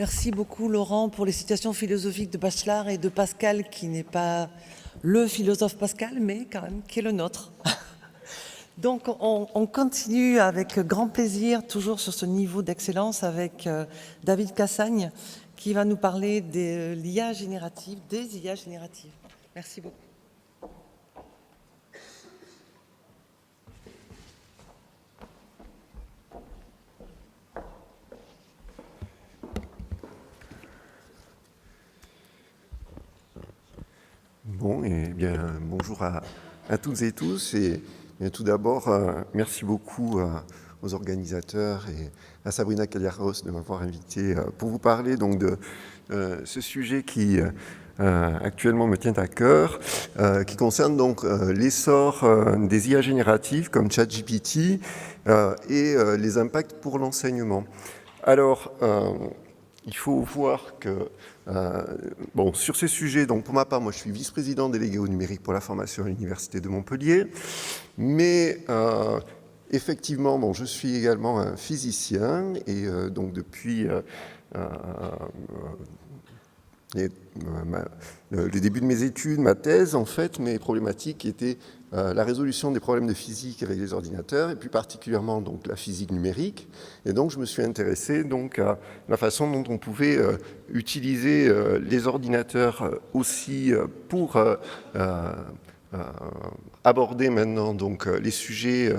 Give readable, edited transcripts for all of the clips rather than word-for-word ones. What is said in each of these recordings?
Merci beaucoup Laurent pour les citations philosophiques de Bachelard et de Pascal, qui n'est pas le philosophe Pascal, mais quand même qui est le nôtre. Donc on continue avec grand plaisir, toujours sur ce niveau d'excellence, avec David Cassagne, qui va nous parler de l'IA générative, des IA génératives. Merci beaucoup. Bon, et bien, bonjour à toutes et tous. Et tout d'abord, merci beaucoup aux organisateurs et à Sabrina Cagliaros de m'avoir invité pour vous parler donc de ce sujet qui actuellement me tient à cœur, qui concerne donc l'essor des IA génératives comme ChatGPT et les impacts pour l'enseignement. Alors, il faut voir que, bon, sur ces sujets, donc pour ma part, moi je suis vice-président délégué au numérique pour la formation à l'Université de Montpellier, mais effectivement, bon, je suis également un physicien, et donc depuis le début de mes études, ma thèse, en fait, mes problématiques étaient la résolution des problèmes de physique avec les ordinateurs, et plus particulièrement donc la physique numérique. Et donc je me suis intéressé donc à la façon dont on pouvait utiliser les ordinateurs aussi pour aborder maintenant donc les sujets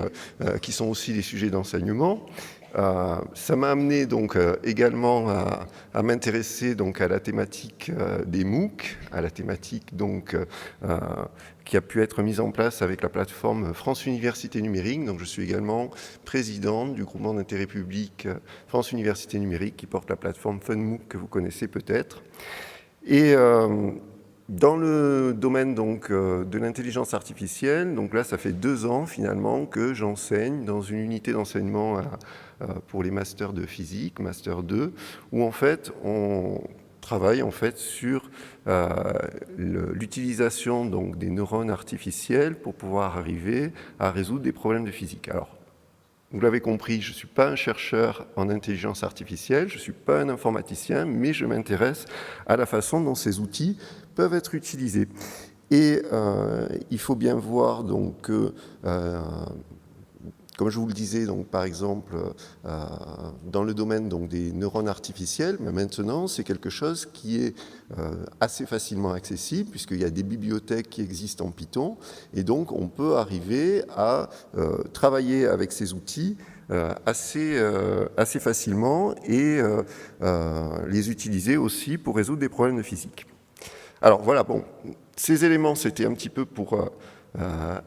qui sont aussi des sujets d'enseignement. Ça m'a amené donc également à m'intéresser donc à la thématique des MOOC, à la thématique donc qui a pu être mise en place avec la plateforme France Université Numérique. Donc je suis également président du groupement d'intérêt public France Université Numérique qui porte la plateforme FunMOOC que vous connaissez peut-être. Et dans le domaine donc, de l'intelligence artificielle, donc là ça fait 2 ans finalement que j'enseigne dans une unité d'enseignement pour les masters de physique, master 2, où en fait on travaille en fait sur l'utilisation donc des neurones artificiels pour pouvoir arriver à résoudre des problèmes de physique. Alors, vous l'avez compris, je ne suis pas un chercheur en intelligence artificielle, je ne suis pas un informaticien, mais je m'intéresse à la façon dont ces outils peuvent être utilisés. Et il faut bien voir donc que comme je vous le disais, donc, par exemple, dans le domaine donc, des neurones artificiels, mais maintenant, c'est quelque chose qui est assez facilement accessible, puisqu'il y a des bibliothèques qui existent en Python, et donc on peut arriver à travailler avec ces outils assez facilement et les utiliser aussi pour résoudre des problèmes de physique. Alors voilà, bon, ces éléments, c'était un petit peu pour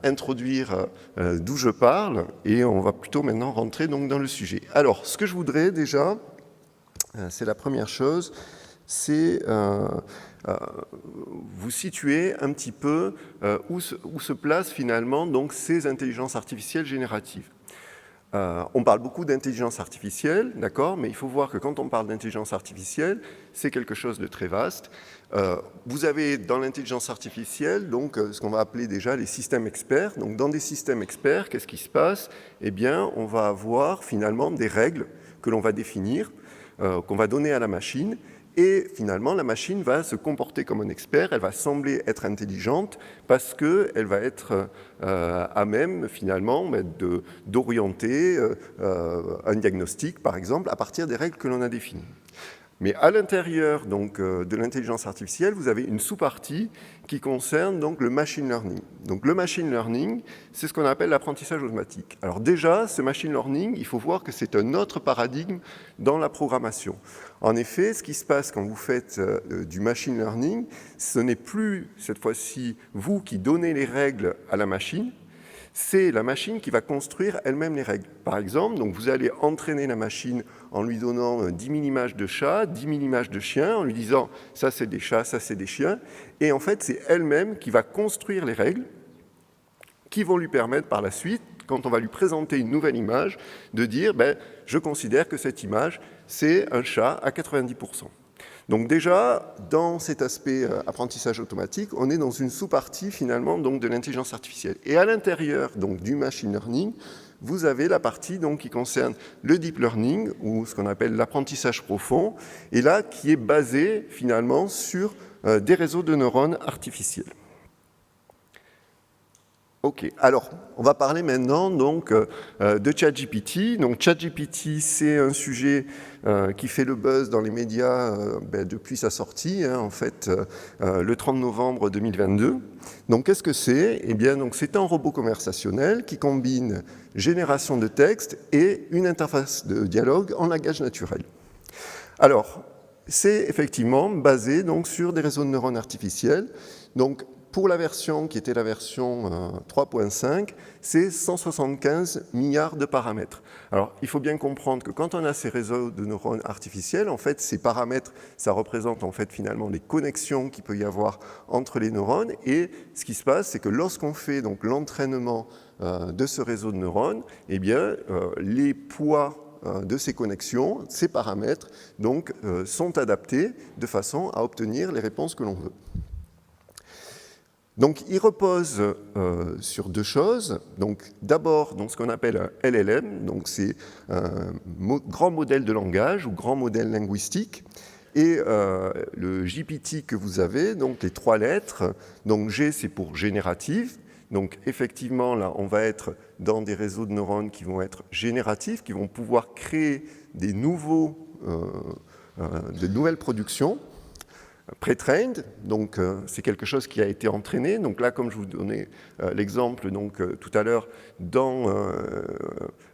introduire d'où je parle, et on va plutôt maintenant rentrer donc dans le sujet. Alors, ce que je voudrais déjà, c'est la première chose, c'est vous situer un petit peu où se placent finalement donc ces intelligences artificielles génératives. On parle beaucoup d'intelligence artificielle, d'accord, mais il faut voir que quand on parle d'intelligence artificielle, c'est quelque chose de très vaste. Vous avez dans l'intelligence artificielle donc ce qu'on va appeler déjà les systèmes experts. Donc dans des systèmes experts, qu'est-ce qui se passe? Eh bien, on va avoir finalement des règles que l'on va définir, qu'on va donner à la machine, et finalement la machine va se comporter comme un expert, elle va sembler être intelligente parce qu'elle va être à même finalement d'orienter un diagnostic par exemple à partir des règles que l'on a définies. Mais à l'intérieur donc, de l'intelligence artificielle, vous avez une sous-partie qui concerne donc, le machine learning. Donc le machine learning, c'est ce qu'on appelle l'apprentissage automatique. Alors déjà, ce machine learning, il faut voir que c'est un autre paradigme dans la programmation. En effet, ce qui se passe quand vous faites du machine learning, ce n'est plus cette fois-ci vous qui donnez les règles à la machine, c'est la machine qui va construire elle-même les règles. Par exemple, donc vous allez entraîner la machine en lui donnant 10 000 images de chats, 10 000 images de chiens, en lui disant « ça c'est des chats, ça c'est des chiens ». Et en fait, c'est elle-même qui va construire les règles qui vont lui permettre par la suite, quand on va lui présenter une nouvelle image, de dire « je considère que cette image, c'est un chat à 90%. » Donc déjà, dans cet aspect apprentissage automatique, on est dans une sous-partie finalement donc, de l'intelligence artificielle. Et à l'intérieur donc, du machine learning, vous avez la partie donc, qui concerne le deep learning, ou ce qu'on appelle l'apprentissage profond, et là, qui est basé finalement sur des réseaux de neurones artificiels. Ok, alors on va parler maintenant donc de ChatGPT. Donc ChatGPT, c'est un sujet qui fait le buzz dans les médias depuis sa sortie, en fait, le 30 novembre 2022. Donc qu'est-ce que c'est? Eh bien, donc c'est un robot conversationnel qui combine génération de texte et une interface de dialogue en langage naturel. Alors, c'est effectivement basé donc sur des réseaux de neurones artificiels. Donc pour la version qui était la version 3.5, c'est 175 milliards de paramètres. Alors, il faut bien comprendre que quand on a ces réseaux de neurones artificiels, en fait, ces paramètres, ça représente en fait finalement les connexions qu'il peut y avoir entre les neurones. Et ce qui se passe, c'est que lorsqu'on fait donc l'entraînement de ce réseau de neurones, eh bien, les poids de ces connexions, ces paramètres, donc, sont adaptés de façon à obtenir les réponses que l'on veut. Donc, il repose sur deux choses. Donc, d'abord, ce qu'on appelle un LLM, donc c'est un grand modèle de langage ou grand modèle linguistique. Et le GPT que vous avez, donc les trois lettres, donc G, c'est pour générative. Donc, effectivement, là, on va être dans des réseaux de neurones qui vont être génératifs, qui vont pouvoir créer des de nouvelles productions. Pre-trained, donc c'est quelque chose qui a été entraîné. Donc là, comme je vous donnais l'exemple tout à l'heure, dans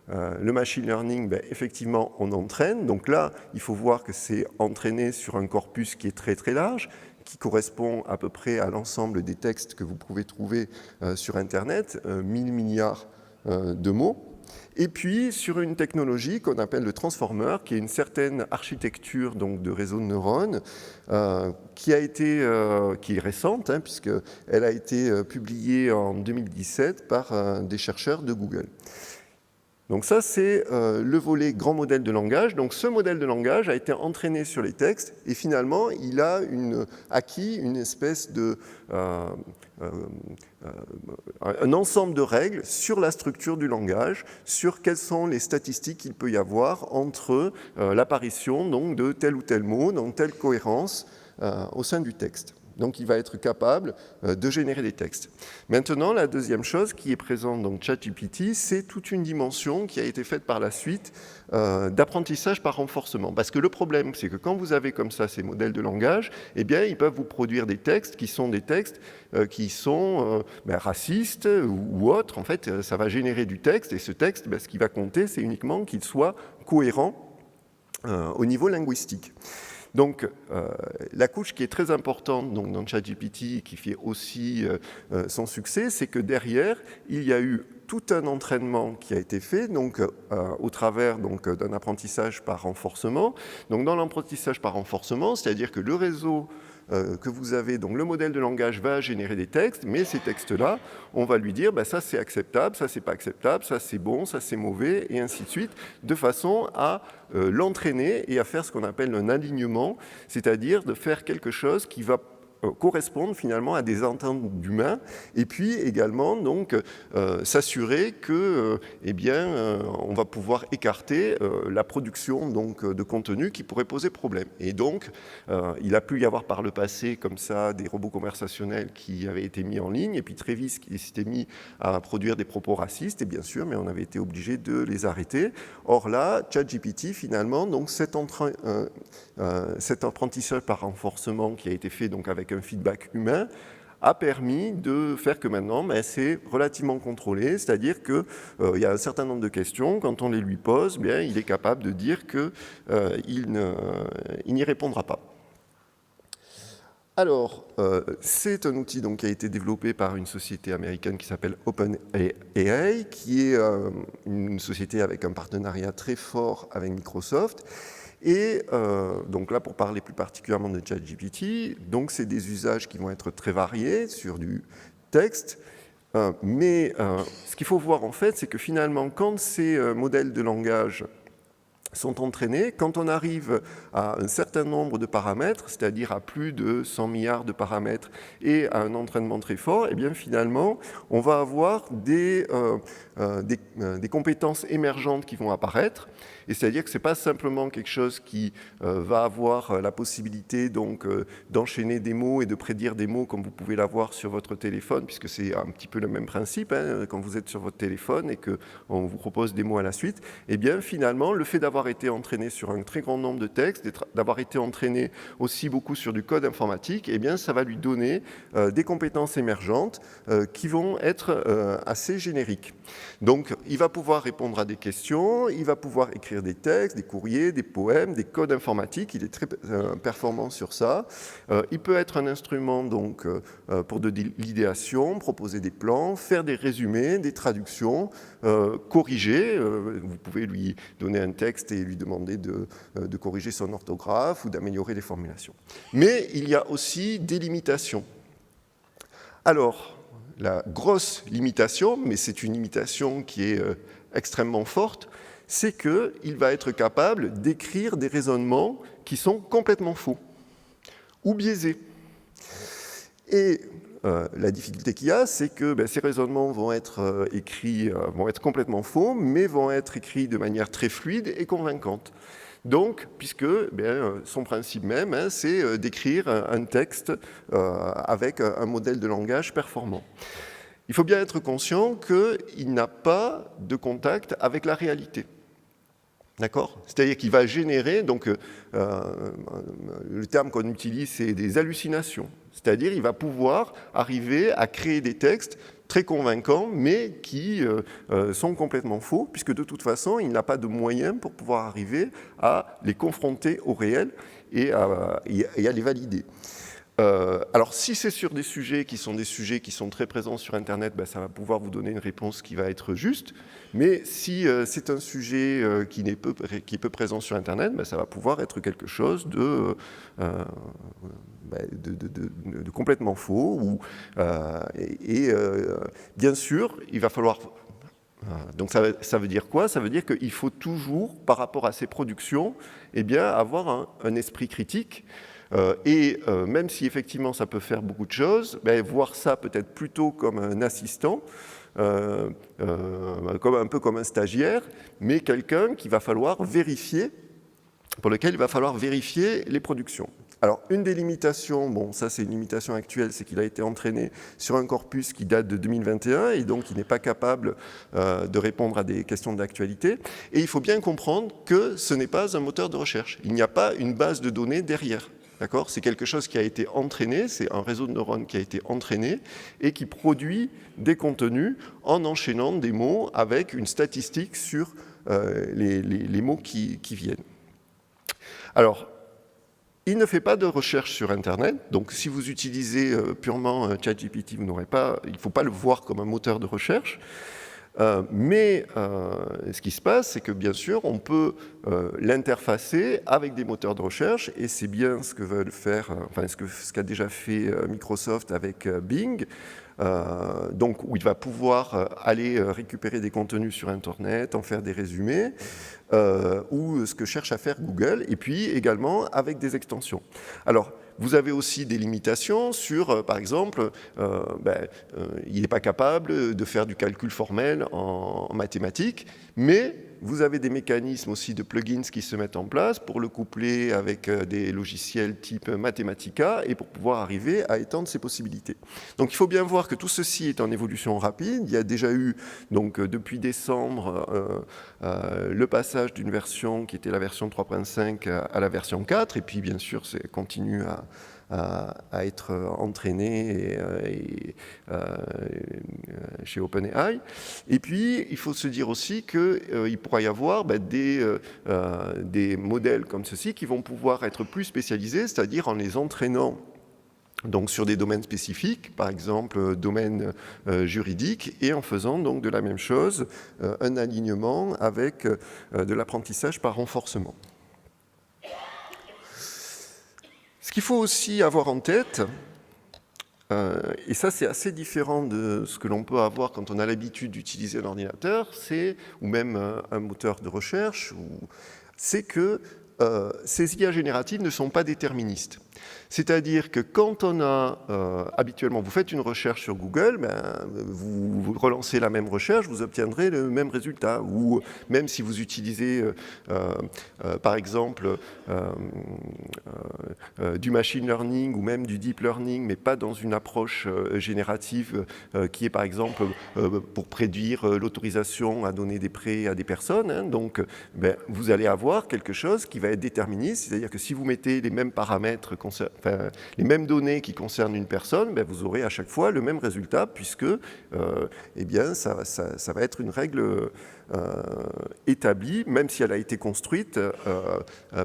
le machine learning, effectivement, on entraîne. Donc là, il faut voir que c'est entraîné sur un corpus qui est très très large, qui correspond à peu près à l'ensemble des textes que vous pouvez trouver sur Internet, 1000 milliards de mots. Et puis, sur une technologie qu'on appelle le transformer, qui est une certaine architecture donc, de réseau de neurones, qui est récente, puisqu'elle a été publiée en 2017 par des chercheurs de Google. Donc ça, c'est le volet grand modèle de langage. Donc ce modèle de langage a été entraîné sur les textes et finalement, il a acquis une espèce de un ensemble de règles sur la structure du langage, sur quelles sont les statistiques qu'il peut y avoir entre l'apparition donc, de tel ou tel mot dans telle cohérence au sein du texte. Donc, il va être capable de générer des textes. Maintenant, la deuxième chose qui est présente dans ChatGPT, c'est toute une dimension qui a été faite par la suite d'apprentissage par renforcement. Parce que le problème, c'est que quand vous avez comme ça ces modèles de langage, eh bien, ils peuvent vous produire des textes qui sont racistes ou autres. En fait, ça va générer du texte, et ce texte, ce qui va compter, c'est uniquement qu'il soit cohérent au niveau linguistique. Donc, la couche qui est très importante donc, dans ChatGPT et qui fait aussi son succès, c'est que derrière, il y a eu tout un entraînement qui a été fait donc, au travers d'un apprentissage par renforcement. Donc, dans l'apprentissage par renforcement, c'est-à-dire que le réseau que vous avez, donc le modèle de langage va générer des textes, mais ces textes-là, on va lui dire, ça c'est acceptable, ça c'est pas acceptable, ça c'est bon, ça c'est mauvais, et ainsi de suite, de façon à l'entraîner et à faire ce qu'on appelle un alignement, c'est-à-dire de faire quelque chose qui va correspondre finalement à des attentes d'humains et puis également donc s'assurer que on va pouvoir écarter la production donc de contenu qui pourrait poser problème. Et donc il a pu y avoir par le passé comme ça des robots conversationnels qui avaient été mis en ligne et puis très vite ils s'étaient mis à produire des propos racistes et bien sûr mais on avait été obligé de les arrêter. Or là ChatGPT finalement donc cet apprentissage par renforcement qui a été fait donc avec un feedback humain a permis de faire que maintenant, c'est relativement contrôlé, c'est-à-dire qu'il y a un certain nombre de questions, quand on les lui pose, il est capable de dire qu'il n'y répondra pas. Alors, c'est un outil donc, qui a été développé par une société américaine qui s'appelle OpenAI, qui est une société avec un partenariat très fort avec Microsoft. Et donc là, pour parler plus particulièrement de ChatGPT, donc c'est des usages qui vont être très variés sur du texte, mais ce qu'il faut voir en fait, c'est que finalement, quand ces modèles de langage sont entraînés. Quand on arrive à un certain nombre de paramètres, c'est-à-dire à plus de 100 milliards de paramètres et à un entraînement très fort, eh bien finalement, on va avoir des compétences émergentes qui vont apparaître. Et c'est-à-dire que ce n'est pas simplement quelque chose qui va avoir la possibilité donc d'enchaîner des mots et de prédire des mots comme vous pouvez l'avoir sur votre téléphone, puisque c'est un petit peu le même principe, hein, quand vous êtes sur votre téléphone et qu'on vous propose des mots à la suite. Eh bien finalement, le fait d'avoir été entraîné sur un très grand nombre de textes, d'avoir été entraîné aussi beaucoup sur du code informatique, eh bien ça va lui donner des compétences émergentes qui vont être assez génériques. Donc il va pouvoir répondre à des questions, il va pouvoir écrire des textes, des courriers, des poèmes, des codes informatiques, il est très performant sur ça. Il peut être un instrument donc, pour de l'idéation, proposer des plans, faire des résumés, des traductions, corriger. Vous pouvez lui donner un texte et lui demander de corriger son orthographe ou d'améliorer les formulations. Mais il y a aussi des limitations. Alors, la grosse limitation, mais c'est une limitation qui est extrêmement forte, c'est qu'il va être capable d'écrire des raisonnements qui sont complètement faux ou biaisés. Et la difficulté qu'il y a, c'est que ces raisonnements vont être écrits, vont être complètement faux, mais vont être écrits de manière très fluide et convaincante. Donc, puisque son principe même, hein, c'est d'écrire un texte avec un modèle de langage performant. Il faut bien être conscient qu'il n'a pas de contact avec la réalité. D'accord ? C'est-à-dire qu'il va générer, donc le terme qu'on utilise, c'est des hallucinations. C'est-à-dire qu'il va pouvoir arriver à créer des textes très convaincants, mais qui sont complètement faux, puisque de toute façon, il n'a pas de moyens pour pouvoir arriver à les confronter au réel et à les valider. Alors, si c'est sur des sujets qui sont très présents sur Internet, ça va pouvoir vous donner une réponse qui va être juste. Mais si c'est un sujet qui est peu présent sur Internet, ça va pouvoir être quelque chose de complètement faux. Bien sûr, il va falloir... Donc ça veut dire quoi ? Ça veut dire qu'il faut toujours, par rapport à ces productions, avoir un esprit critique. Même si effectivement ça peut faire beaucoup de choses, voir ça peut-être plutôt comme un assistant, un peu comme un stagiaire, mais quelqu'un qu'il va falloir vérifier, pour lequel il va falloir vérifier les productions. Alors, une des limitations, ça c'est une limitation actuelle, c'est qu'il a été entraîné sur un corpus qui date de 2021 et donc il n'est pas capable de répondre à des questions d'actualité. Et il faut bien comprendre que ce n'est pas un moteur de recherche. Il n'y a pas une base de données derrière. D'accord ? C'est quelque chose qui a été entraîné, c'est un réseau de neurones qui a été entraîné et qui produit des contenus en enchaînant des mots avec une statistique sur les mots qui viennent. Alors, il ne fait pas de recherche sur Internet, donc si vous utilisez purement ChatGPT, il ne faut pas le voir comme un moteur de recherche. Mais ce qui se passe, c'est que bien sûr, on peut l'interfacer avec des moteurs de recherche, et c'est bien ce que veulent faire, ce qu'a déjà fait Microsoft avec Bing, donc où il va pouvoir aller récupérer des contenus sur Internet, en faire des résumés, ou ce que cherche à faire Google, et puis également avec des extensions. Alors, vous avez aussi des limitations sur, par exemple, il n'est pas capable de faire du calcul formel en mathématiques, mais vous avez des mécanismes aussi de plugins qui se mettent en place pour le coupler avec des logiciels type Mathematica et pour pouvoir arriver à étendre ses possibilités. Donc il faut bien voir que tout ceci est en évolution rapide. Il y a déjà eu, donc depuis décembre, le passage d'une version qui était la version 3.5 à la version 4, et puis bien sûr, ça continue à être entraîné chez OpenAI. Et puis, il faut se dire aussi qu'il pourra y avoir des modèles comme ceci qui vont pouvoir être plus spécialisés, c'est-à-dire en les entraînant donc sur des domaines spécifiques, par exemple domaine juridique, et en faisant donc de la même chose un alignement avec de l'apprentissage par renforcement. Ce qu'il faut aussi avoir en tête, et ça c'est assez différent de ce que l'on peut avoir quand on a l'habitude d'utiliser un ordinateur, ou même un moteur de recherche, c'est que ces IA génératives ne sont pas déterministes. C'est-à-dire que quand on a, habituellement, vous faites une recherche sur Google, vous relancez la même recherche, vous obtiendrez le même résultat. Ou même si vous utilisez, par exemple, du machine learning ou même du deep learning, mais pas dans une approche générative qui est, par exemple, pour prédire l'autorisation à donner des prêts à des personnes. Hein. Donc, vous allez avoir quelque chose qui va être déterministe, c'est-à-dire que si vous mettez les mêmes paramètres, les mêmes données qui concernent une personne, vous aurez à chaque fois le même résultat, puisque eh bien, ça va être une règle établie, même si elle a été construite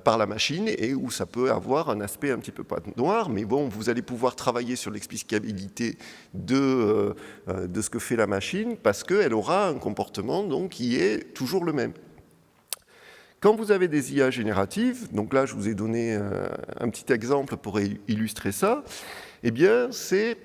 par la machine, et où ça peut avoir un aspect un petit peu pas noir, mais bon, vous allez pouvoir travailler sur l'explicabilité de ce que fait la machine, parce qu'elle aura un comportement donc, qui est toujours le même. Quand vous avez des IA génératives, donc là je vous ai donné un petit exemple pour illustrer ça, eh bien c'est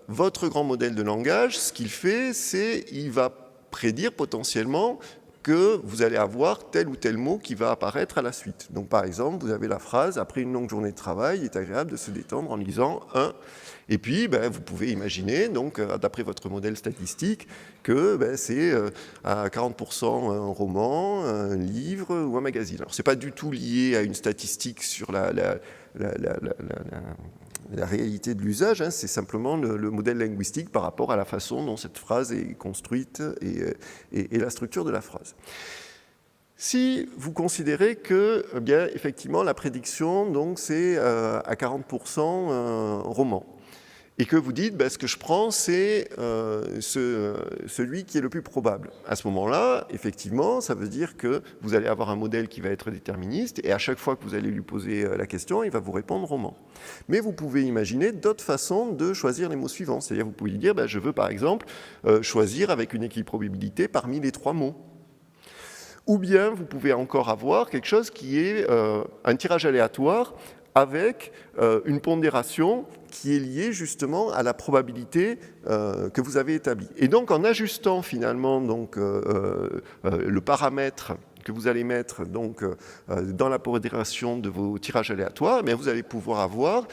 votre grand modèle de langage, ce qu'il fait, c'est qu'il va prédire potentiellement que vous allez avoir tel ou tel mot qui va apparaître à la suite. Donc par exemple, vous avez la phrase « Après une longue journée de travail, il est agréable de se détendre en lisant un ». Et puis, vous pouvez imaginer, donc, d'après votre modèle statistique, que c'est à 40% un roman, un livre ou un magazine. Alors, ce n'est pas du tout lié à une statistique sur la réalité de l'usage, hein, c'est simplement le modèle linguistique par rapport à la façon dont cette phrase est construite et la structure de la phrase. Si vous considérez que, bien, effectivement, la prédiction, donc, c'est à 40% un roman, et que vous dites, ce que je prends, c'est celui qui est le plus probable. À ce moment-là, effectivement, ça veut dire que vous allez avoir un modèle qui va être déterministe, et à chaque fois que vous allez lui poser la question, il va vous répondre roman. Mais vous pouvez imaginer d'autres façons de choisir les mots suivants. C'est-à-dire, vous pouvez lui dire, je veux par exemple choisir avec une équiprobabilité parmi les 3 mots. Ou bien, vous pouvez encore avoir quelque chose qui est un tirage aléatoire avec une pondération qui est liée justement à la probabilité que vous avez établie. Et donc, en ajustant finalement donc, le paramètre que vous allez mettre donc, dans la pondération de vos tirages aléatoires, vous allez pouvoir avoir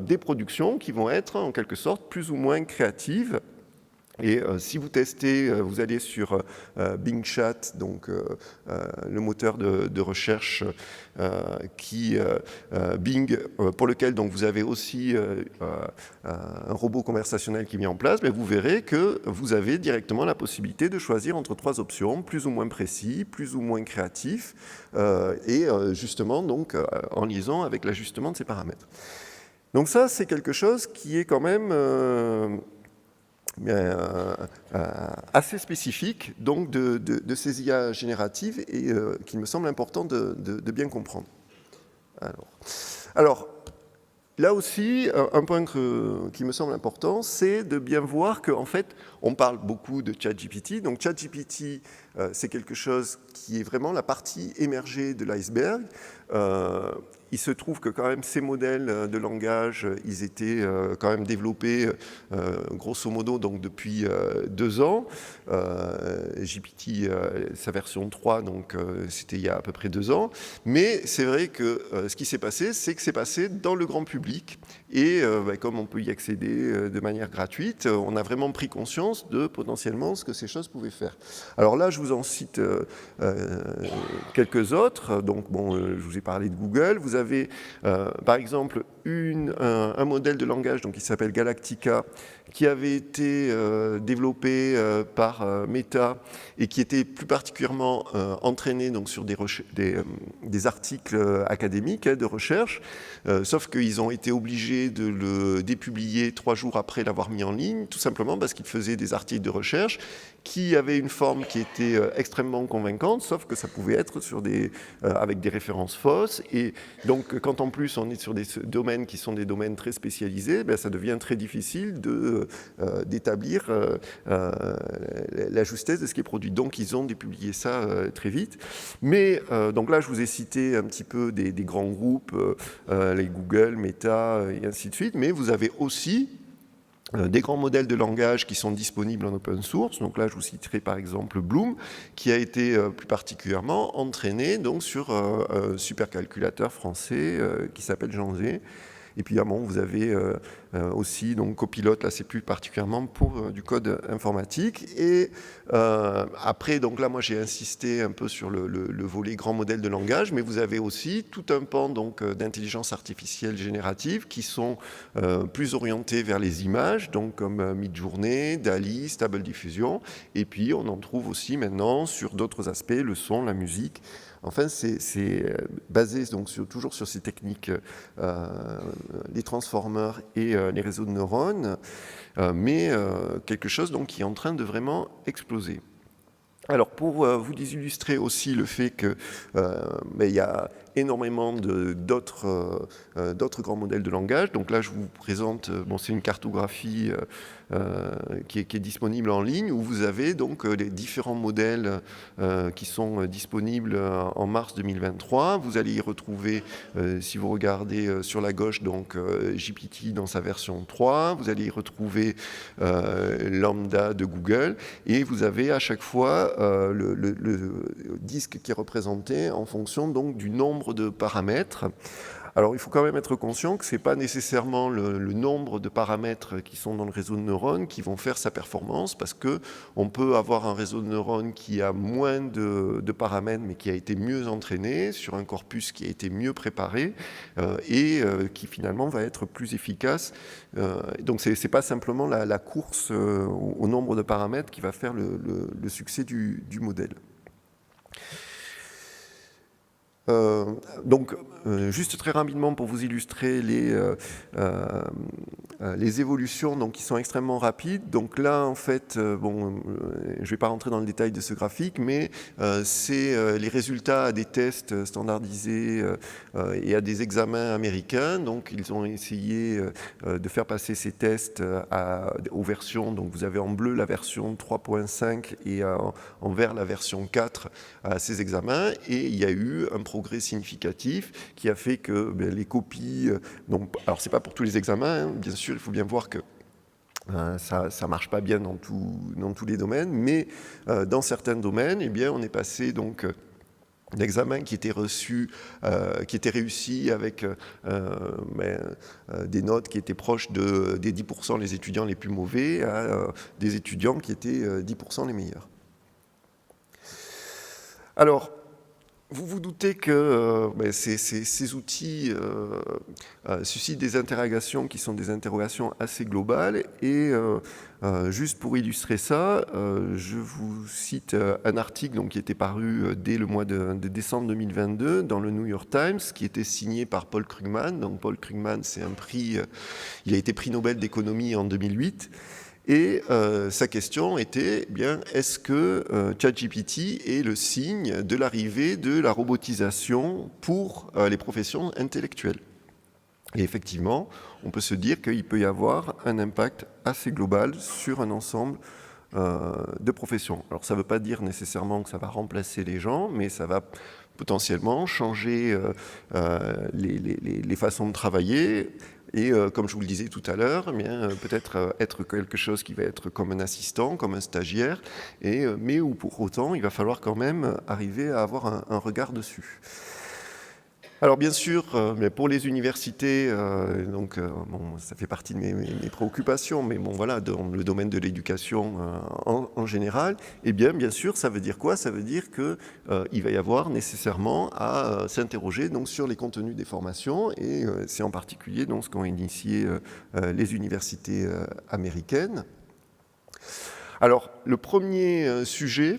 des productions qui vont être en quelque sorte plus ou moins créatives. Et si vous testez, vous allez sur Bing Chat, donc le moteur de recherche Bing, pour lequel donc, vous avez aussi un robot conversationnel qui est mis en place, vous verrez que vous avez directement la possibilité de choisir entre 3 options, plus ou moins précis, plus ou moins créatif, et justement donc, en liaison avec l'ajustement de ces paramètres. Donc ça, c'est quelque chose qui est quand même assez spécifique donc de ces IA génératives et qu'il me semble important de bien comprendre. Alors, là aussi, un point qui me semble important, c'est de bien voir qu'en fait, on parle beaucoup de ChatGPT. Donc ChatGPT, c'est quelque chose qui est vraiment la partie émergée de l'iceberg. Il se trouve que quand même ces modèles de langage, ils étaient quand même développés grosso modo donc depuis 2 ans. GPT, sa version 3, donc c'était il y a à peu près 2 ans. Mais c'est vrai que ce qui s'est passé, c'est que c'est passé dans le grand public. Et comme on peut y accéder de manière gratuite, on a vraiment pris conscience de potentiellement ce que ces choses pouvaient faire. Alors là, je vous en cite quelques autres. Donc bon, je vous ai parlé de Google. Vous avez par exemple un modèle de langage donc, qui s'appelle Galactica, qui avait été développé par Meta et qui était plus particulièrement entraîné donc, sur des articles académiques de recherche, sauf qu'ils ont été obligés de le dépublier 3 jours après l'avoir mis en ligne, tout simplement parce qu'ils faisaient des articles de recherche qui avaient une forme qui était extrêmement convaincante, sauf que ça pouvait être avec des références fausses. Et donc, quand en plus on est sur des domaines qui sont des domaines très spécialisés, ça devient très difficile d'établir la justesse de ce qui est produit. Donc, ils ont dépublié ça très vite. Mais, donc là, je vous ai cité un petit peu des grands groupes, les Google, Meta, et ainsi de suite, mais vous avez aussi des grands modèles de langage qui sont disponibles en open source. Donc là, je vous citerai par exemple Bloom, qui a été plus particulièrement entraîné donc, sur un supercalculateur français qui s'appelle Janzé. Et puis, vous avez aussi donc, Copilot, là, c'est plus particulièrement pour du code informatique. Et après, donc là, moi, j'ai insisté un peu sur le volet grand modèle de langage, mais vous avez aussi tout un pan donc, d'intelligence artificielle générative qui sont plus orientés vers les images, donc comme Midjourney, DALL-E, Stable Diffusion. Et puis, on en trouve aussi maintenant sur d'autres aspects, le son, la musique. Enfin, c'est basé donc, toujours sur ces techniques, les transformers et les réseaux de neurones, mais quelque chose donc, qui est en train de vraiment exploser. Alors, pour vous illustrer aussi le fait qu'il y a énormément d'autres grands modèles de langage. Donc là, je vous présente, c'est une cartographie qui est disponible en ligne, où vous avez donc les différents modèles qui sont disponibles en mars 2023. Vous allez y retrouver, si vous regardez sur la gauche, donc GPT dans sa version 3. Vous allez y retrouver Lambda de Google. Et vous avez à chaque fois le disque qui est représenté en fonction donc, du nombre de paramètres. Alors, il faut quand même être conscient que ce n'est pas nécessairement le nombre de paramètres qui sont dans le réseau de neurones qui vont faire sa performance, parce qu'on peut avoir un réseau de neurones qui a moins de paramètres, mais qui a été mieux entraîné, sur un corpus qui a été mieux préparé, et qui finalement va être plus efficace. Donc, ce n'est pas simplement la course au nombre de paramètres qui va faire le succès du modèle. Donc, juste très rapidement pour vous illustrer les évolutions donc, qui sont extrêmement rapides. Donc là, en fait, je ne vais pas rentrer dans le détail de ce graphique, mais c'est les résultats à des tests standardisés et à des examens américains. Donc, ils ont essayé de faire passer ces tests aux versions. Donc, vous avez en bleu la version 3.5 et en vert la version 4 à ces examens. Et il y a eu un progrès significatif qui a fait que les copies, alors c'est pas pour tous les examens, hein, bien sûr, il faut bien voir que ça ne marche pas bien dans tous les domaines, mais dans certains domaines, eh bien, on est passé donc d'examens qui étaient reçus, qui étaient réussis avec des notes qui étaient proches des 10% les étudiants les plus mauvais à des étudiants qui étaient 10% les meilleurs. Alors, vous vous doutez que ces outils suscitent des interrogations qui sont des interrogations assez globales et juste pour illustrer ça, je vous cite un article donc, qui était paru dès le mois de décembre 2022 dans le New York Times qui était signé par Paul Krugman. Donc Paul Krugman, c'est un prix, il a été prix Nobel d'économie en 2008. Et sa question était, est-ce que ChatGPT est le signe de l'arrivée de la robotisation pour les professions intellectuelles? Et effectivement, on peut se dire qu'il peut y avoir un impact assez global sur un ensemble de professions. Alors ça ne veut pas dire nécessairement que ça va remplacer les gens, mais ça va potentiellement changer les façons de travailler. Et comme je vous le disais tout à l'heure, peut-être être quelque chose qui va être comme un assistant, comme un stagiaire, mais où pour autant, il va falloir quand même arriver à avoir un regard dessus. Alors bien sûr, pour les universités, ça fait partie de mes préoccupations, mais voilà, dans le domaine de l'éducation en général, bien sûr, ça veut dire quoi? Ça veut dire qu'il va y avoir nécessairement à s'interroger donc, sur les contenus des formations, et c'est en particulier donc, ce qu'ont initié les universités américaines. Alors, le premier sujet,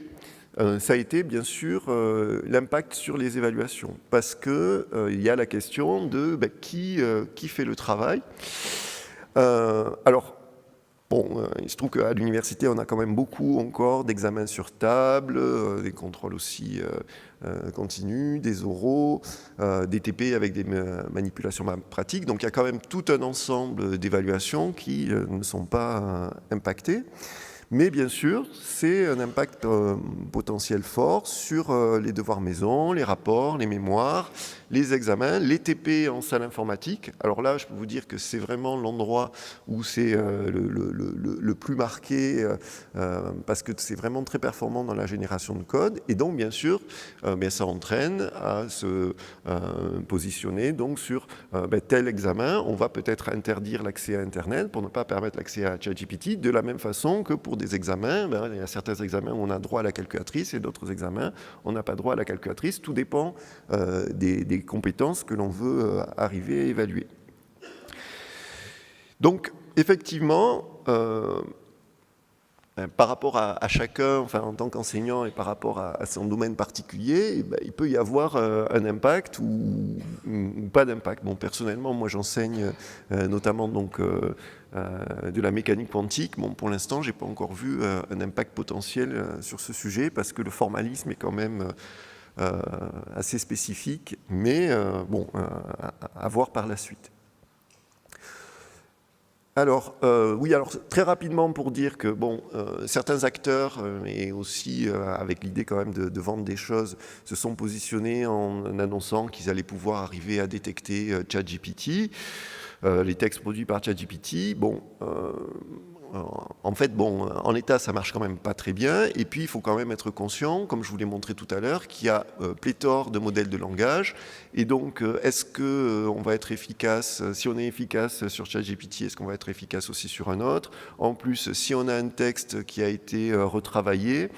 ça a été bien sûr l'impact sur les évaluations, parce qu'il y a la question de qui fait le travail. Alors, il se trouve qu'à l'université, on a quand même beaucoup encore d'examens sur table, des contrôles aussi continus, des oraux, des TP avec des manipulations pratiques. Donc il y a quand même tout un ensemble d'évaluations qui ne sont pas impactées. Mais bien sûr, c'est un impact potentiel fort sur les devoirs maison, les rapports, les mémoires, les examens, les TP en salle informatique. Alors là, je peux vous dire que c'est vraiment l'endroit où c'est le plus marqué parce que c'est vraiment très performant dans la génération de code. Et donc, bien sûr, ça entraîne à se positionner donc, sur tel examen. On va peut-être interdire l'accès à Internet pour ne pas permettre l'accès à ChatGPT, de la même façon que pour des examens, il y a certains examens où on a droit à la calculatrice et d'autres examens, on n'a pas droit à la calculatrice. Tout dépend des compétences que l'on veut arriver à évaluer. Donc, effectivement, par rapport à chacun, enfin, en tant qu'enseignant et par rapport à son domaine particulier, il peut y avoir un impact ou pas d'impact. Bon, personnellement, moi j'enseigne notamment donc, de la mécanique quantique. Bon, pour l'instant, je n'ai pas encore vu un impact potentiel sur ce sujet parce que le formalisme est quand même assez spécifique, mais bon, à voir par la suite. Alors, oui, alors très rapidement pour dire que bon, certains acteurs, et aussi avec l'idée quand même de vendre des choses, se sont positionnés en annonçant qu'ils allaient pouvoir arriver à détecter ChatGPT, les textes produits par ChatGPT. Bon, en fait, bon, en l'état, ça marche quand même pas très bien. Et puis, il faut quand même être conscient, comme je vous l'ai montré tout à l'heure, qu'il y a pléthore de modèles de langage. Et donc, est-ce qu'on va être efficace, si on est efficace sur ChatGPT, est-ce qu'on va être efficace aussi sur un autre? En plus, si on a un texte qui a été retravaillé,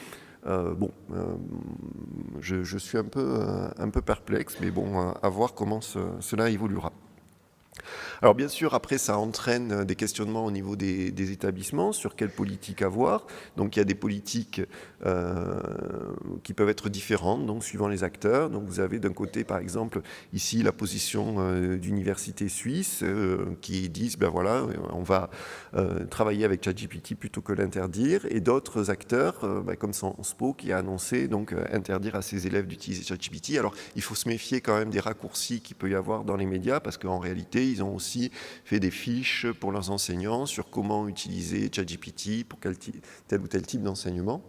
je suis un peu perplexe, mais bon, à voir comment cela évoluera. Alors bien sûr, après, ça entraîne des questionnements au niveau des établissements sur quelle politique avoir. Donc il y a des politiques qui peuvent être différentes, donc suivant les acteurs. Donc vous avez d'un côté, par exemple, ici la position d'universités suisses qui disent, ben voilà, on va travailler avec ChatGPT plutôt que l'interdire, et d'autres acteurs, comme Sciences Po, qui a annoncé donc interdire à ses élèves d'utiliser ChatGPT. Alors il faut se méfier quand même des raccourcis qu'il peut y avoir dans les médias, parce qu'en réalité, ils ont aussi fait des fiches pour leurs enseignants sur comment utiliser ChatGPT pour tel ou tel type d'enseignement.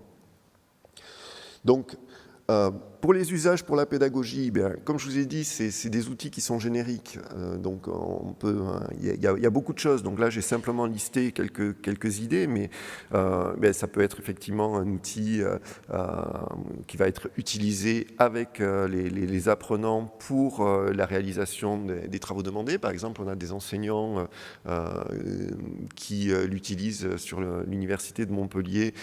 Donc, pour les usages pour la pédagogie, comme je vous ai dit, c'est des outils qui sont génériques. Donc, il y a beaucoup de choses. Donc là, j'ai simplement listé quelques idées, mais ça peut être effectivement un outil qui va être utilisé avec les apprenants pour la réalisation des travaux demandés. Par exemple, on a des enseignants qui l'utilisent sur l'université de Montpellier.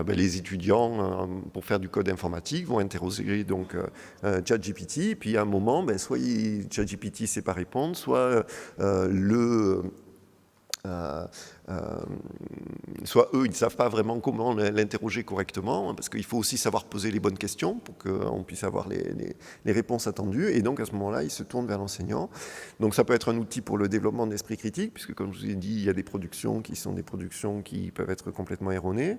Les étudiants, pour faire du code informatique, vont interroger donc ChatGPT, puis à un moment, soit ChatGPT sait pas répondre, soit soit eux, ils ne savent pas vraiment comment l'interroger correctement, parce qu'il faut aussi savoir poser les bonnes questions pour qu'on puisse avoir les réponses attendues, et donc à ce moment-là, ils se tournent vers l'enseignant. Donc ça peut être un outil pour le développement d'esprit critique, puisque comme je vous ai dit, il y a des productions qui peuvent être complètement erronées.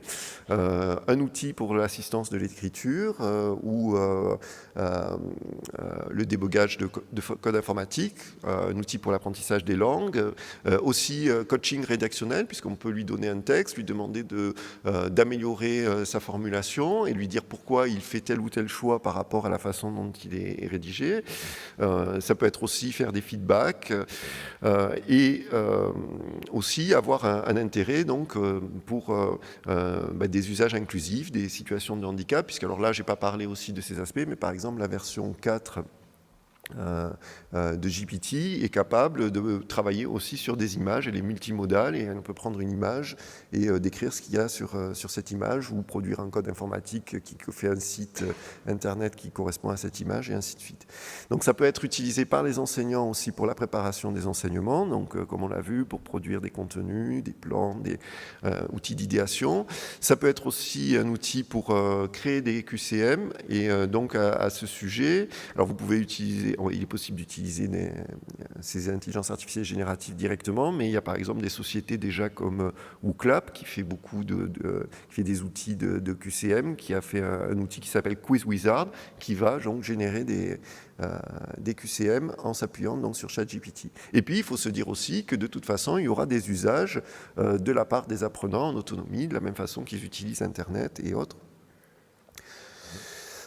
Un outil pour l'assistance de l'écriture, ou le débogage de code informatique, un outil pour l'apprentissage des langues, aussi coaching rédactionnel, puisqu'on peut lui donner un texte, lui demander d'améliorer sa formulation et lui dire pourquoi il fait tel ou tel choix par rapport à la façon dont il est rédigé. Ça peut être aussi faire des feedbacks et aussi avoir un intérêt donc, pour des usages inclusifs, des situations de handicap, puisque alors là, je n'ai pas parlé aussi de ces aspects, mais par exemple, la version 4 de GPT est capable de travailler aussi sur des images. Elle est multimodale et on peut prendre une image et décrire ce qu'il y a sur cette image, ou produire un code informatique qui fait un site internet qui correspond à cette image, et ainsi de suite. Donc ça peut être utilisé par les enseignants aussi pour la préparation des enseignements, donc comme on l'a vu, pour produire des contenus, des plans, des outils d'idéation. Ça peut être aussi un outil pour créer des QCM, et donc à ce sujet, alors vous pouvez utiliser il est possible d'utiliser ces intelligences artificielles génératives directement, mais il y a par exemple des sociétés déjà comme Wooclap qui fait qui fait des outils de QCM, qui a fait un outil qui s'appelle QuizWizard, qui va donc générer des QCM en s'appuyant donc sur ChatGPT. Et puis il faut se dire aussi que de toute façon il y aura des usages de la part des apprenants en autonomie, de la même façon qu'ils utilisent Internet et autres.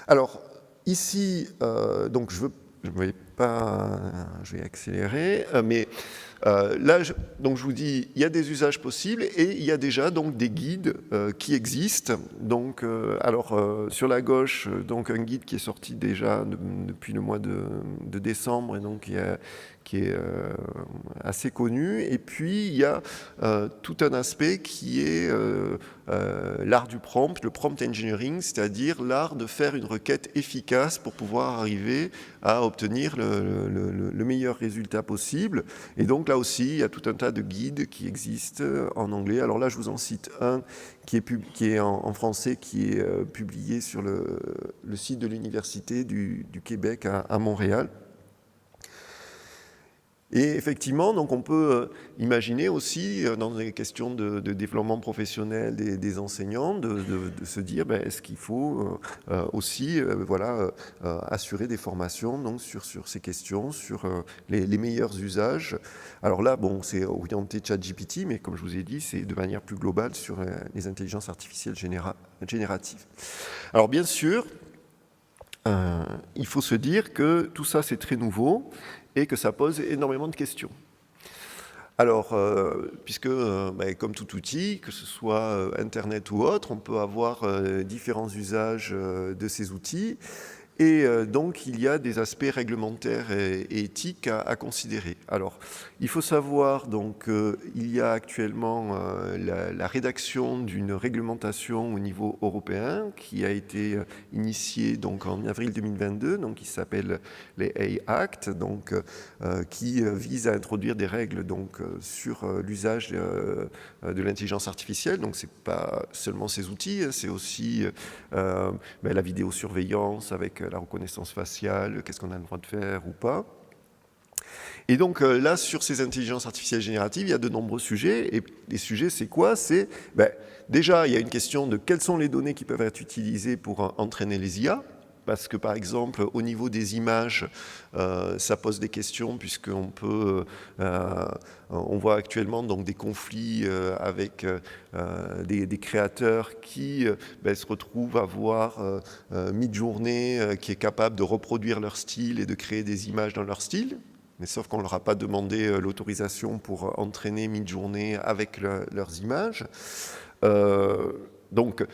Alors ici, donc je vais accélérer, mais là, donc je vous dis, il y a des usages possibles et il y a déjà donc des guides qui existent. Donc, sur la gauche, donc un guide qui est sorti déjà depuis le mois de décembre et donc qui est assez connu. Et puis il y a tout un aspect qui est l'art du prompt, le prompt engineering, c'est-à-dire l'art de faire une requête efficace pour pouvoir arriver à obtenir le meilleur résultat possible. Et donc là aussi, il y a tout un tas de guides qui existent en anglais. Alors là, je vous en cite un qui est en français, qui est publié sur le site de l'Université du Québec à Montréal. Et effectivement, donc on peut imaginer aussi, dans les questions de développement professionnel des enseignants, de se dire, est-ce qu'il faut aussi assurer des formations donc, sur ces questions, sur les meilleurs usages. Alors là, bon, c'est orienté ChatGPT, mais comme je vous ai dit, c'est de manière plus globale sur les intelligences artificielles génératives. Alors bien sûr, il faut se dire que tout ça, c'est très nouveau, et que ça pose énormément de questions. Alors, puisque, comme tout outil, que ce soit Internet ou autre, on peut avoir différents usages de ces outils, et donc il y a des aspects réglementaires et éthiques à considérer. Alors, il faut savoir donc qu'il y a actuellement la rédaction d'une réglementation au niveau européen qui a été initiée donc en avril 2022, donc qui s'appelle les AI Act, donc qui vise à introduire des règles donc sur l'usage de l'intelligence artificielle. Donc c'est pas seulement ces outils, c'est aussi la vidéosurveillance avec la reconnaissance faciale, qu'est-ce qu'on a le droit de faire ou pas. Et donc là, sur ces intelligences artificielles génératives, il y a de nombreux sujets. Et les sujets, c'est quoi? C'est déjà, il y a une question de quelles sont les données qui peuvent être utilisées pour entraîner les IA. Parce que, par exemple, au niveau des images, ça pose des questions, puisqu'on peut... on voit actuellement donc, des conflits avec des créateurs qui se retrouvent à voir Midjourney qui est capable de reproduire leur style et de créer des images dans leur style. Mais sauf qu'on ne leur a pas demandé l'autorisation pour entraîner Midjourney avec leurs images. Donc...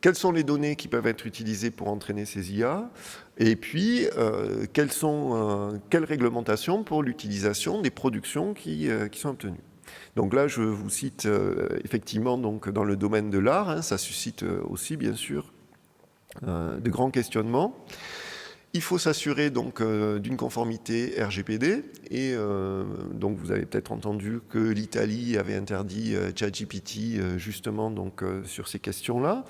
Quelles sont les données qui peuvent être utilisées pour entraîner ces IA? Et puis, quelles réglementations pour l'utilisation des productions qui sont obtenues? Donc là, je vous cite effectivement donc, dans le domaine de l'art, ça suscite aussi bien sûr de grands questionnements. Il faut s'assurer donc d'une conformité RGPD et donc vous avez peut-être entendu que l'Italie avait interdit ChatGPT justement donc sur ces questions-là.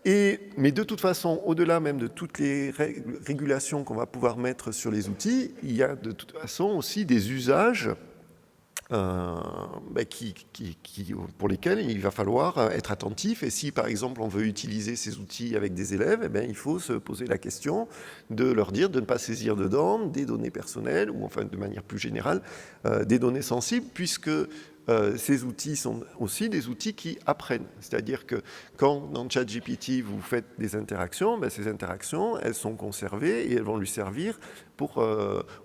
Mais de toute façon, au-delà même de toutes les régulations qu'on va pouvoir mettre sur les outils, il y a de toute façon aussi des usages pour lesquels il va falloir être attentif. Et si, par exemple, on veut utiliser ces outils avec des élèves, il faut se poser la question de leur dire de ne pas saisir dedans des données personnelles ou, enfin, de manière plus générale, des données sensibles, puisque ces outils sont aussi des outils qui apprennent. C'est-à-dire que quand dans ChatGPT vous faites des interactions, ces interactions, elles sont conservées et elles vont lui servir pour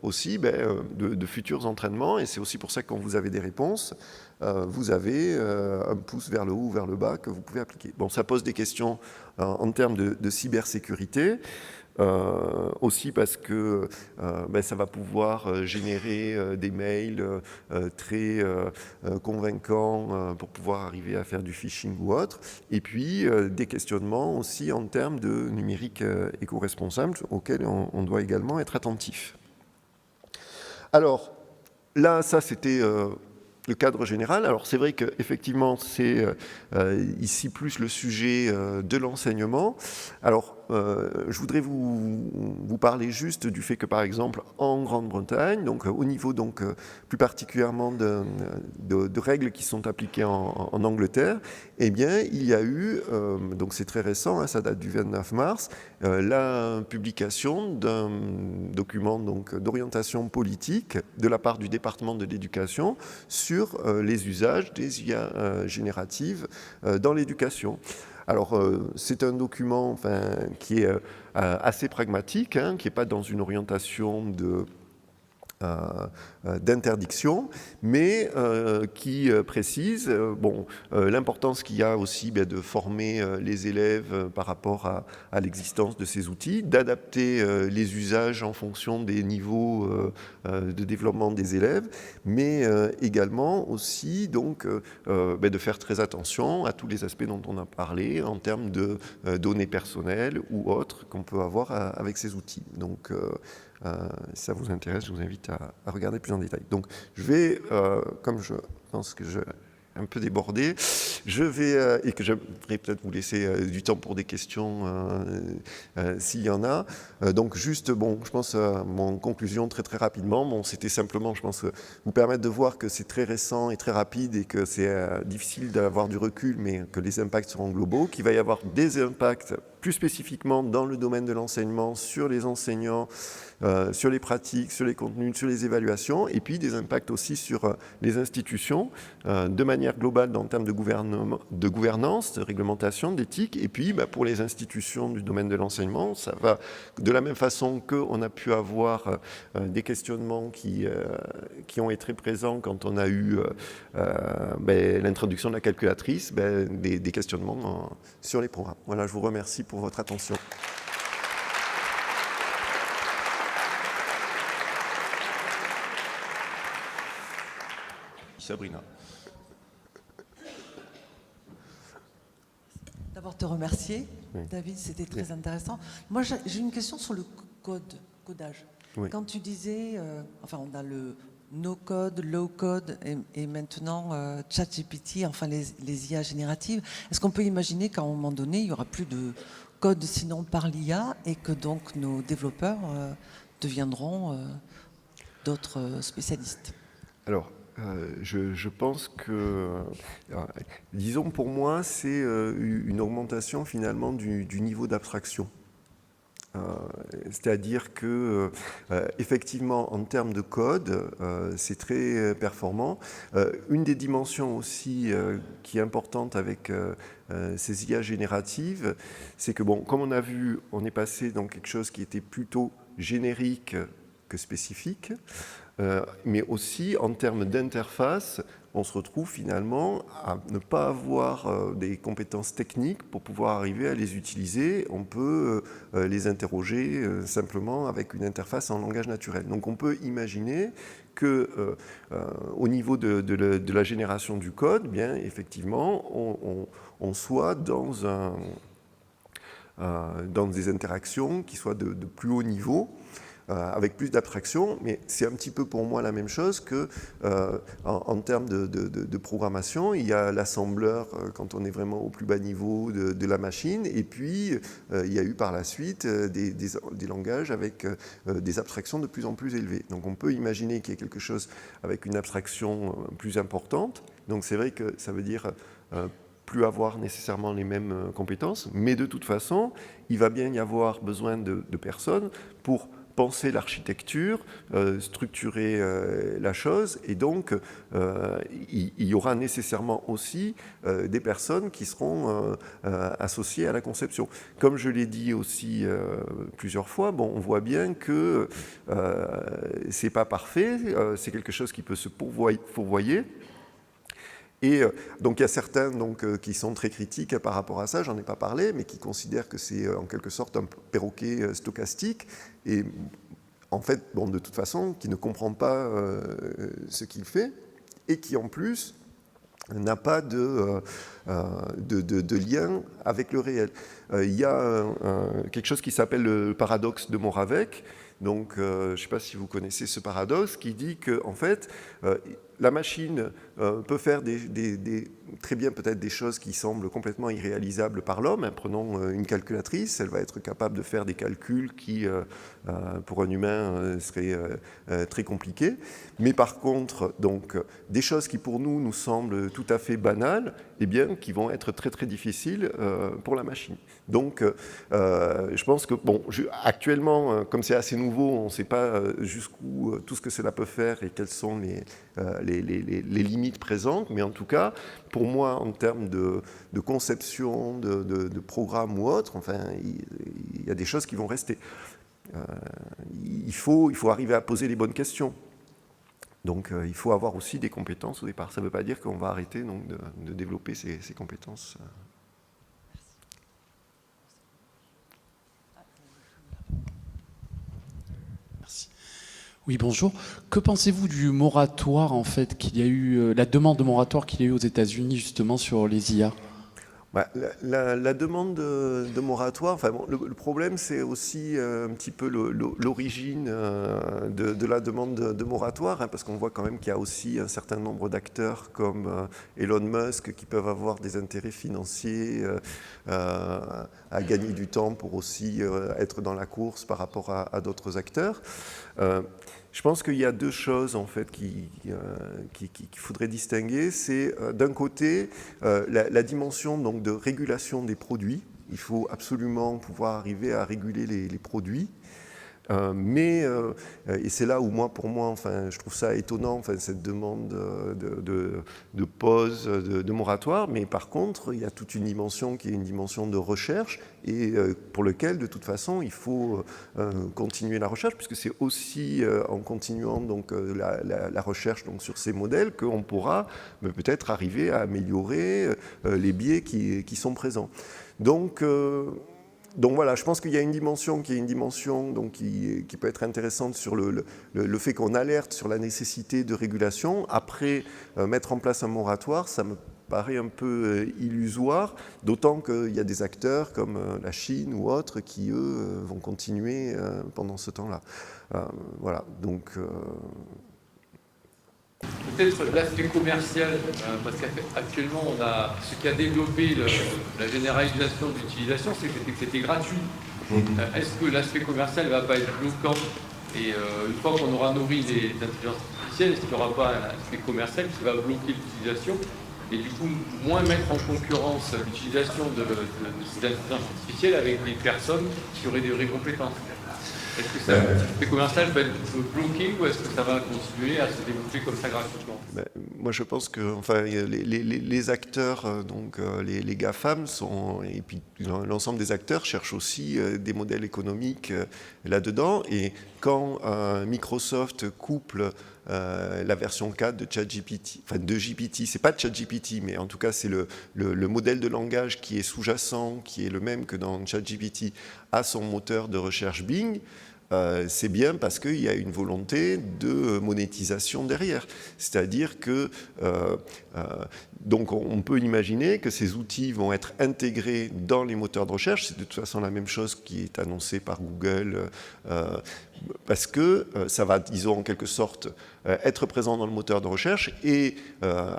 aussi de futurs entraînements. Et c'est aussi pour ça que quand vous avez des réponses, vous avez un pouce vers le haut ou vers le bas que vous pouvez appliquer. Bon, ça pose des questions en termes de cybersécurité. Aussi parce que ça va pouvoir générer des mails très convaincants pour pouvoir arriver à faire du phishing ou autre. Et puis des questionnements aussi en termes de numérique éco-responsable auxquels on doit également être attentif. Alors là, ça c'était le cadre général. Alors c'est vrai qu'effectivement c'est ici plus le sujet de l'enseignement. Alors je voudrais vous parler juste du fait que, par exemple, en Grande-Bretagne, donc au niveau donc, plus particulièrement de règles qui sont appliquées en Angleterre, eh bien, il y a eu, donc c'est très récent, hein, ça date du 29 mars, la publication d'un document donc, d'orientation politique de la part du département de l'éducation sur les usages des IA génératives dans l'éducation. Alors, c'est un document qui est assez pragmatique, hein, qui n'est pas dans une orientation d'interdiction, mais qui précise l'importance qu'il y a aussi de former les élèves par rapport à l'existence de ces outils, d'adapter les usages en fonction des niveaux de développement des élèves, mais également aussi donc, de faire très attention à tous les aspects dont on a parlé en termes de données personnelles ou autres qu'on peut avoir avec ces outils. Donc, si ça vous intéresse, je vous invite à regarder plus en détail. Donc, je vais, comme je pense que je un peu débordé, je vais, et que j'aimerais peut-être vous laisser du temps pour des questions s'il y en a. Donc, juste, je pense, mon conclusion très rapidement, c'était simplement, je pense, vous permettre de voir que c'est très récent et très rapide et que c'est difficile d'avoir du recul, mais que les impacts seront globaux, qu'il va y avoir des impacts plus spécifiquement dans le domaine de l'enseignement, sur les enseignants, sur les pratiques, sur les contenus, sur les évaluations, et puis des impacts aussi sur les institutions, de manière globale en termes de gouvernance, de réglementation, d'éthique, et puis pour les institutions du domaine de l'enseignement, ça va de la même façon qu'on a pu avoir des questionnements qui ont été très présents quand on a eu l'introduction de la calculatrice, des questionnements sur les programmes. Voilà, je vous remercie pour votre attention. Sabrina. D'abord te remercier, oui. David, c'était très intéressant. Moi, j'ai une question sur le codage. Oui. Quand tu disais, on a le no-code, low-code et maintenant ChatGPT, les IA génératives. Est-ce qu'on peut imaginer qu'à un moment donné, il n'y aura plus de code sinon par l'IA et que donc nos développeurs deviendront d'autres spécialistes? Alors, je pense que, disons pour moi, c'est une augmentation finalement du niveau d'abstraction. C'est-à-dire que, effectivement, en termes de code, c'est très performant. Une des dimensions aussi qui est importante avec ces IA génératives, c'est que, comme on a vu, on est passé dans quelque chose qui était plutôt générique que spécifique. Mais aussi en termes d'interface, on se retrouve finalement à ne pas avoir des compétences techniques pour pouvoir arriver à les utiliser. On peut les interroger simplement avec une interface en langage naturel. Donc on peut imaginer que au niveau de la génération du code, bien effectivement, on soit dans des interactions qui soient de plus haut niveau, avec plus d'abstraction, mais c'est un petit peu pour moi la même chose que en termes de programmation, il y a l'assembleur quand on est vraiment au plus bas niveau de la machine, et puis il y a eu par la suite des langages avec des abstractions de plus en plus élevées. Donc on peut imaginer qu'il y ait quelque chose avec une abstraction plus importante, donc c'est vrai que ça veut dire plus avoir nécessairement les mêmes compétences, mais de toute façon, il va bien y avoir besoin de personnes pour penser l'architecture, structurer la chose, et donc il y aura nécessairement aussi des personnes qui seront associées à la conception. Comme je l'ai dit aussi plusieurs fois, on voit bien que c'est pas parfait, c'est quelque chose qui peut se fourvoyer. Et donc il y a certains qui sont très critiques par rapport à ça, j'en ai pas parlé, mais qui considèrent que c'est en quelque sorte un perroquet stochastique, et en fait, de toute façon, qui ne comprend pas ce qu'il fait, et qui en plus n'a pas de lien avec le réel. Il y a quelque chose qui s'appelle le paradoxe de Moravec. Donc, je ne sais pas si vous connaissez ce paradoxe qui dit que, en fait, la machine peut faire des très bien peut-être des choses qui semblent complètement irréalisables par l'homme. Prenons une calculatrice, elle va être capable de faire des calculs qui, pour un humain, seraient très compliqués. Mais par contre, donc, des choses qui pour nous semblent tout à fait banales, eh bien, qui vont être très très difficiles pour la machine. Donc, je pense que, bon, actuellement, comme c'est assez nouveau, on ne sait pas jusqu'où tout ce que cela peut faire et quelles sont les limites présentes, mais en tout cas, pour moi, en termes de conception, de programme ou autre, enfin, il y a des choses qui vont rester. Il faut arriver à poser les bonnes questions. Donc, il faut avoir aussi des compétences au départ. Ça ne veut pas dire qu'on va arrêter donc, de développer ces compétences. Merci. Oui, bonjour. Que pensez-vous du moratoire, en fait, qu'il y a eu, la demande de moratoire qu'il y a eu aux États-Unis, justement, sur les IA ? La demande de moratoire, enfin, bon, le problème, c'est aussi un petit peu l'origine de la demande de moratoire, parce qu'on voit quand même qu'il y a aussi un certain nombre d'acteurs comme Elon Musk qui peuvent avoir des intérêts financiers à gagner du temps pour aussi être dans la course par rapport à d'autres acteurs. Je pense qu'il y a deux choses en fait qu'il faudrait distinguer. C'est d'un côté la dimension donc, de régulation des produits. Il faut absolument pouvoir arriver à réguler les produits. Et c'est là où pour moi, enfin, je trouve ça étonnant, enfin, cette demande de pause, de moratoire. Mais par contre, il y a toute une dimension qui est une dimension de recherche et pour lequel, de toute façon, il faut continuer la recherche, puisque c'est aussi en continuant donc, la recherche donc, sur ces modèles qu'on pourra peut-être arriver à améliorer les biais qui sont présents. Donc voilà, je pense qu'il y a une dimension donc, qui peut être intéressante sur le fait qu'on alerte sur la nécessité de régulation. Après, mettre en place un moratoire, ça me paraît un peu illusoire, d'autant qu'il y a des acteurs comme la Chine ou autres qui, eux, vont continuer pendant ce temps-là. Voilà, donc... Peut-être l'aspect commercial, parce qu'actuellement, ce qui a développé la généralisation de l'utilisation, c'est que c'était gratuit. Est-ce que l'aspect commercial ne va pas être bloquant? Et une fois qu'on aura nourri les intelligences artificielles, est-ce qu'il n'y aura pas un aspect commercial qui va bloquer l'utilisation et du coup moins mettre en concurrence l'utilisation de ces intelligences artificielles avec des personnes qui auraient des vraies compétences? Est-ce que l'aspect commercial va être bloqué ou est-ce que ça va continuer à se développer comme ça gratuitement? Moi, je pense que enfin, les acteurs, donc les GAFAM, et puis l'ensemble des acteurs cherchent aussi des modèles économiques là-dedans. Et quand Microsoft couple la version 4 de ChatGPT, enfin de GPT, c'est pas de ChatGPT, mais en tout cas c'est le modèle de langage qui est sous-jacent, qui est le même que dans ChatGPT, à son moteur de recherche Bing. C'est bien parce qu'il y a une volonté de monétisation derrière. C'est-à-dire que donc on peut imaginer que ces outils vont être intégrés dans les moteurs de recherche. C'est de toute façon la même chose qui est annoncée par Google, parce que ça va, disons, en quelque sorte, être présent dans le moteur de recherche. Et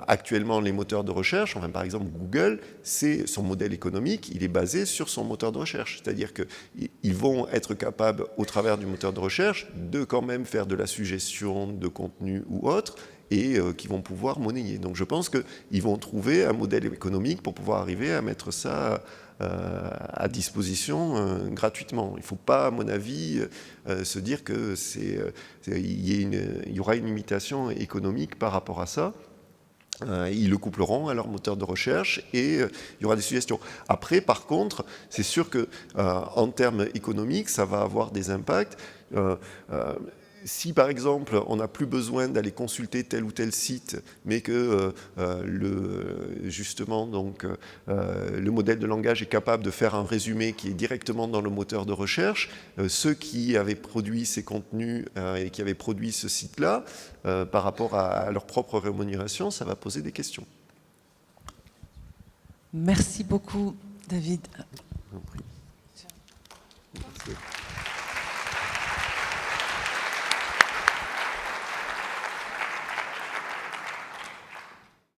actuellement, les moteurs de recherche, enfin, par exemple Google, c'est son modèle économique, il est basé sur son moteur de recherche. C'est-à-dire qu'ils vont être capables, au travers du moteur de recherche, de quand même faire de la suggestion de contenu ou autre, et qui vont pouvoir monnayer. Donc je pense qu'ils vont trouver un modèle économique pour pouvoir arriver à mettre ça à disposition gratuitement. Il ne faut pas, à mon avis, se dire qu'il y aura une limitation économique par rapport à ça. Ils le coupleront à leur moteur de recherche et il y aura des suggestions. Après, par contre, c'est sûr qu'en termes économiques, ça va avoir des impacts. Si par exemple on n'a plus besoin d'aller consulter tel ou tel site, mais que justement donc, le modèle de langage est capable de faire un résumé qui est directement dans le moteur de recherche, ceux qui avaient produit ces contenus et qui avaient produit ce site-là, par rapport à leur propre rémunération, ça va poser des questions. Merci beaucoup, David. Merci.